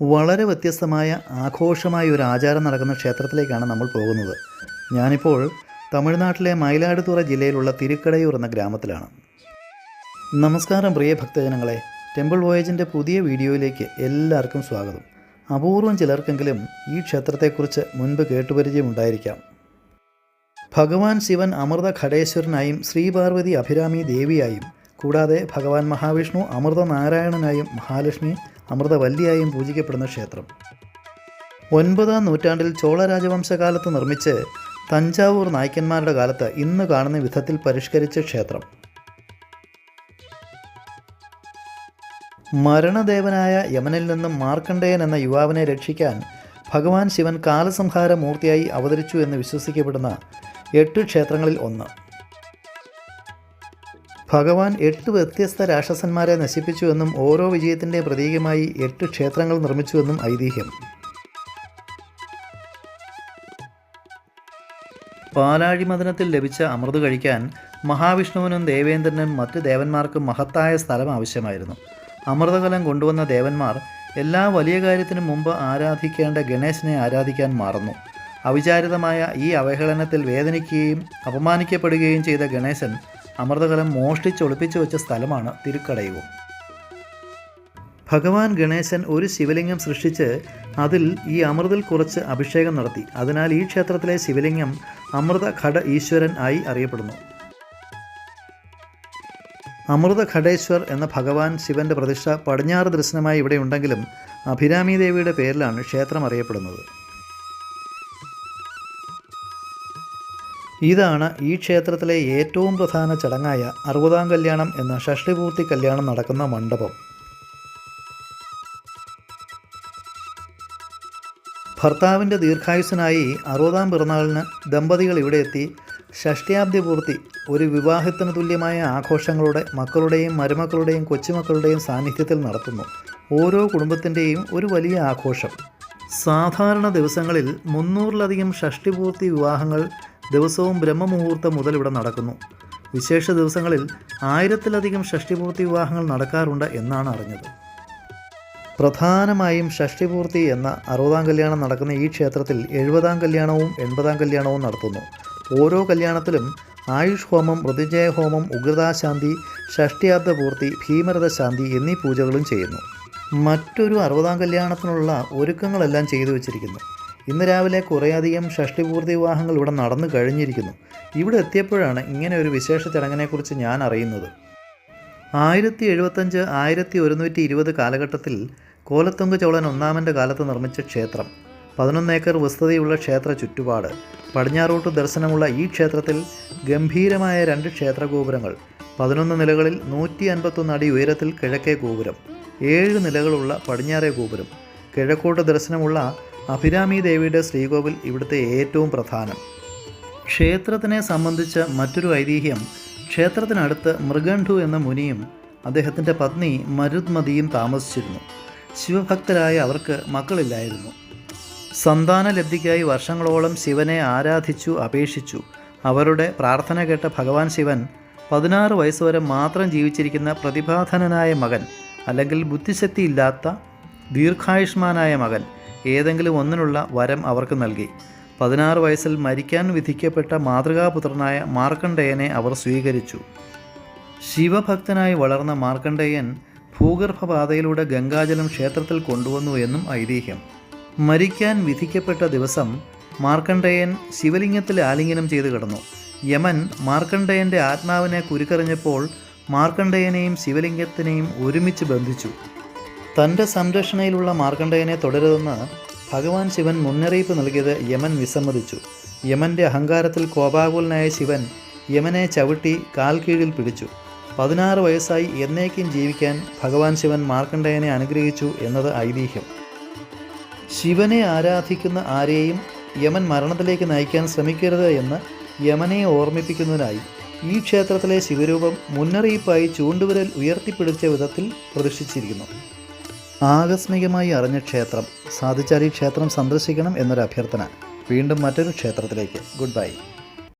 വളരെ വ്യത്യസ്തമായ ആഘോഷമായ ഒരു ആചാരം നടക്കുന്ന ക്ഷേത്രത്തിലേക്കാണ് നമ്മൾ പോകുന്നത്. ഞാനിപ്പോൾ തമിഴ്നാട്ടിലെ മയിലാടുതുറ ജില്ലയിലുള്ള തിരുക്കടയൂർ എന്ന ഗ്രാമത്തിലാണ്. നമസ്കാരം പ്രിയ ഭക്തജനങ്ങളെ, ടെമ്പിൾ വോയേജിൻ്റെ പുതിയ വീഡിയോയിലേക്ക് എല്ലാവർക്കും സ്വാഗതം. അപൂർവം ചിലർക്കെങ്കിലും ഈ ക്ഷേത്രത്തെക്കുറിച്ച് മുൻപ് കേട്ടുപരിചയമുണ്ടായിരിക്കാം. ഭഗവാൻ ശിവൻ അമൃത ഘടേശ്വരനായും ശ്രീപാർവതി അഭിരാമി ദേവിയായും കൂടാതെ ഭഗവാൻ മഹാവിഷ്ണു അമൃതനാരായണനായും മഹാലക്ഷ്മി അമൃതവല്ലിയായും പൂജിക്കപ്പെടുന്ന ക്ഷേത്രം 9-ാം നൂറ്റാണ്ടിൽ ചോള രാജവംശകാലത്ത് നിർമ്മിച്ച് തഞ്ചാവൂർ നായ്ക്കന്മാരുടെ കാലത്ത് ഇന്ന് കാണുന്ന വിധത്തിൽ പരിഷ്കരിച്ച ക്ഷേത്രം. മരണദേവനായ യമനിൽ നിന്നും മാർക്കണ്ഡേയൻ എന്ന യുവാവിനെ രക്ഷിക്കാൻ ഭഗവാൻ ശിവൻ കാലസംഹാര മൂർത്തിയായി അവതരിച്ചു എന്ന് വിശ്വസിക്കപ്പെടുന്ന 8 ക്ഷേത്രങ്ങളിൽ ഒന്ന്. ഭഗവാൻ 8 വ്യത്യസ്ത രാക്ഷസന്മാരെ നശിപ്പിച്ചുവെന്നും ഓരോ വിജയത്തിൻ്റെ പ്രതീകമായി 8 ക്ഷേത്രങ്ങൾ നിർമ്മിച്ചുവെന്നും ഐതിഹ്യം. പാലാഴിമദനത്തിൽ ലഭിച്ച അമൃത് കഴിക്കാൻ മഹാവിഷ്ണുവിനും ദേവേന്ദ്രനും മറ്റ് ദേവന്മാർക്കും മഹത്തായ സ്ഥലം ആവശ്യമായിരുന്നു. അമൃതകലം കൊണ്ടുവന്ന ദേവന്മാർ എല്ലാ വലിയ കാര്യത്തിനും മുമ്പ് ആരാധിക്കേണ്ട ഗണേശനെ ആരാധിക്കാൻ മറന്നു. അവിചാരിതമായ ഈ അവഹേളനത്തിൽ വേദനിക്കുകയും അപമാനിക്കപ്പെടുകയും ചെയ്ത ഗണേശൻ അമൃതകലം മോഷ്ടിച്ചൊളിപ്പിച്ചു വെച്ച സ്ഥലമാണ് തിരുക്കടയൂർ. ഭഗവാൻ ഗണേശൻ ഒരു ശിവലിംഗം സൃഷ്ടിച്ച് അതിൽ ഈ അമൃതിൽ കുറച്ച് അഭിഷേകം നടത്തി. അതിനാൽ ഈ ക്ഷേത്രത്തിലെ ശിവലിംഗം അമൃത ഘട ഈശ്വരൻ ആയി അറിയപ്പെടുന്നു. അമൃത ഘടേശ്വർ എന്ന ഭഗവാൻ ശിവൻ്റെ പ്രതിഷ്ഠ പടിഞ്ഞാറ് ദർശനമായി ഇവിടെ ഉണ്ടെങ്കിലും അഭിരാമി ദേവിയുടെ പേരിലാണ് ക്ഷേത്രം അറിയപ്പെടുന്നത്. ഇതാണ് ഈ ക്ഷേത്രത്തിലെ ഏറ്റവും പ്രധാന ചടങ്ങായ 60-ാം കല്യാണം എന്ന ഷഷ്ടിപൂർത്തി കല്യാണം നടക്കുന്ന മണ്ഡപം. ഭർത്താവിൻ്റെ ദീർഘായുസ്സിനായി 60-ാം പിറന്നാളിന് ദമ്പതികൾ ഇവിടെ എത്തി ഷഷ്ടിയാബ്ദി പൂർത്തി ഒരു വിവാഹത്തിന് തുല്യമായ ആഘോഷങ്ങളുടെ മക്കളുടെയും മരുമക്കളുടെയും കൊച്ചുമക്കളുടെയും സാന്നിധ്യത്തിൽ നടത്തുന്നു. ഓരോ കുടുംബത്തിൻ്റെയും ഒരു വലിയ ആഘോഷം. സാധാരണ ദിവസങ്ങളിൽ 300-ലധികം ഷഷ്ടിപൂർത്തി വിവാഹങ്ങൾ ദിവസവും ബ്രഹ്മമുഹൂർത്തം മുതൽ ഇവിടെ നടക്കുന്നു. വിശേഷ ദിവസങ്ങളിൽ 1000-ലധികം ഷഷ്ടിപൂർത്തി വിവാഹങ്ങൾ നടക്കാറുണ്ട് എന്നാണ് അറിഞ്ഞത്. പ്രധാനമായും ഷഷ്ടിപൂർത്തി എന്ന 60-ാം കല്യാണം നടക്കുന്ന ഈ ക്ഷേത്രത്തിൽ 70-ാം കല്യാണവും 80-ാം കല്യാണവും നടത്തുന്നു. ഓരോ കല്യാണത്തിലും ആയുഷ് ഹോമം, മൃത്യുഞ്ജയ ഹോമം, ഉഗ്രതാശാന്തി, ഷഷ്ടിയാബ്ദ പൂർത്തി, ഭീമരഥ ശാന്തി എന്നീ പൂജകളും ചെയ്യുന്നു. മറ്റൊരു 60-ാം കല്യാണത്തിനുള്ള ഒരുക്കങ്ങളെല്ലാം ചെയ്തു വച്ചിരിക്കുന്നു. ഇന്ന് രാവിലെ കുറേയധികം ഷഷ്ടിപൂർത്തി വിവാഹങ്ങൾ ഇവിടെ നടന്നു കഴിഞ്ഞിരിക്കുന്നു. ഇവിടെ എത്തിയപ്പോഴാണ് ഇങ്ങനെ ഒരു വിശേഷ ചടങ്ങിനെക്കുറിച്ച് ഞാൻ അറിയുന്നത്. 1075, 1120 കാലഘട്ടത്തിൽ കോലത്തുങ്ക് ചോളൻ ഒന്നാമൻ്റെ കാലത്ത് നിർമ്മിച്ച ക്ഷേത്രം. 11 ഏക്കർ വിസ്തൃതിയുള്ള ക്ഷേത്ര ചുറ്റുപാട്. പടിഞ്ഞാറോട്ട് ദർശനമുള്ള ഈ ക്ഷേത്രത്തിൽ ഗംഭീരമായ 2 ക്ഷേത്രഗോപുരങ്ങൾ, 11 നിലകളിൽ 151 അടി ഉയരത്തിൽ കിഴക്കേ ഗോപുരം, 7 നിലകളുള്ള പടിഞ്ഞാറേ ഗോപുരം. കിഴക്കോട്ട് ദർശനമുള്ള അഭിരാമി ദേവിയുടെ ശ്രീകോവിൽ ഇവിടുത്തെ ഏറ്റവും പ്രധാനം. ക്ഷേത്രത്തിനെ സംബന്ധിച്ച മറ്റൊരു ഐതിഹ്യം, ക്ഷേത്രത്തിനടുത്ത് മൃഗണ്ഡു എന്ന മുനിയും അദ്ദേഹത്തിൻ്റെ പത്നി മരുത്മതിയും താമസിച്ചിരുന്നു. ശിവഭക്തരായ അവർക്ക് മക്കളില്ലായിരുന്നു. സന്താനലബ്ധിക്കായി വർഷങ്ങളോളം ശിവനെ ആരാധിച്ചു അപേക്ഷിച്ചു. അവരുടെ പ്രാർത്ഥന കേട്ട ഭഗവാൻ ശിവൻ 16 വയസ്സുവരെ മാത്രം ജീവിച്ചിരിക്കുന്ന പ്രതിഭാധനനായ മകൻ, അല്ലെങ്കിൽ ബുദ്ധിശക്തിയില്ലാത്ത ദീർഘായുഷ്മാനായ മകൻ, ഏതെങ്കിലും ഒന്നിനുള്ള വരം അവർക്ക് നൽകി. 16 വയസ്സിൽ മരിക്കാൻ വിധിക്കപ്പെട്ട മാതൃകാപുത്രനായ മാർക്കണ്ഡേയനെ അവർ സ്വീകരിച്ചു. ശിവഭക്തനായി വളർന്ന മാർക്കണ്ഡേയൻ ഭൂഗർഭപാതയിലൂടെ ഗംഗാജലം ക്ഷേത്രത്തിൽ കൊണ്ടുവന്നു എന്നും ഐതിഹ്യം. മരിക്കാൻ വിധിക്കപ്പെട്ട ദിവസം മാർക്കണ്ഡേയൻ ശിവലിംഗത്തിൽ ആലിംഗനം ചെയ്ത് കിടന്നു. യമൻ മാർക്കണ്ഡേയൻ്റെ ആത്മാവിനെ കുരുക്കറിഞ്ഞപ്പോൾ മാർക്കണ്ഡേയനെയും ശിവലിംഗത്തിനെയും ഒരുമിച്ച് ബന്ധിച്ചു. തൻ്റെ സംരക്ഷണയിലുള്ള മാർക്കണ്ഡേയനെ തുടരുതെന്ന് ഭഗവാൻ ശിവൻ മുന്നറിയിപ്പ് നൽകിയത് യമൻ വിസമ്മതിച്ചു. യമൻ്റെ അഹങ്കാരത്തിൽ കോപാകുലനായ ശിവൻ യമനെ ചവിട്ടി കാൽ കീഴിൽ പിടിച്ചു. 16 വയസ്സായി എന്നേക്കും ജീവിക്കാൻ ഭഗവാൻ ശിവൻ മാർക്കണ്ഡേയനെ അനുഗ്രഹിച്ചു എന്നത് ഐതിഹ്യം. ശിവനെ ആരാധിക്കുന്ന ആരെയും യമൻ മരണത്തിലേക്ക് നയിക്കാൻ ശ്രമിക്കരുത് എന്ന് യമനെ ഓർമ്മിപ്പിക്കുന്നതിനായി ഈ ക്ഷേത്രത്തിലെ ശിവരൂപം മുന്നറിയിപ്പായി ചൂണ്ടുവിരൽ ഉയർത്തിപ്പിടിച്ച വിധത്തിൽ പ്രതിഷ്ഠിച്ചിരിക്കുന്നു. ആകസ്മികമായി അറിഞ്ഞ ക്ഷേത്രം. സാധിച്ചാൽ ഈ ക്ഷേത്രം സന്ദർശിക്കണം എന്നൊരു അഭ്യർത്ഥന. വീണ്ടും മറ്റൊരു ക്ഷേത്രത്തിലേക്ക്. Good bye.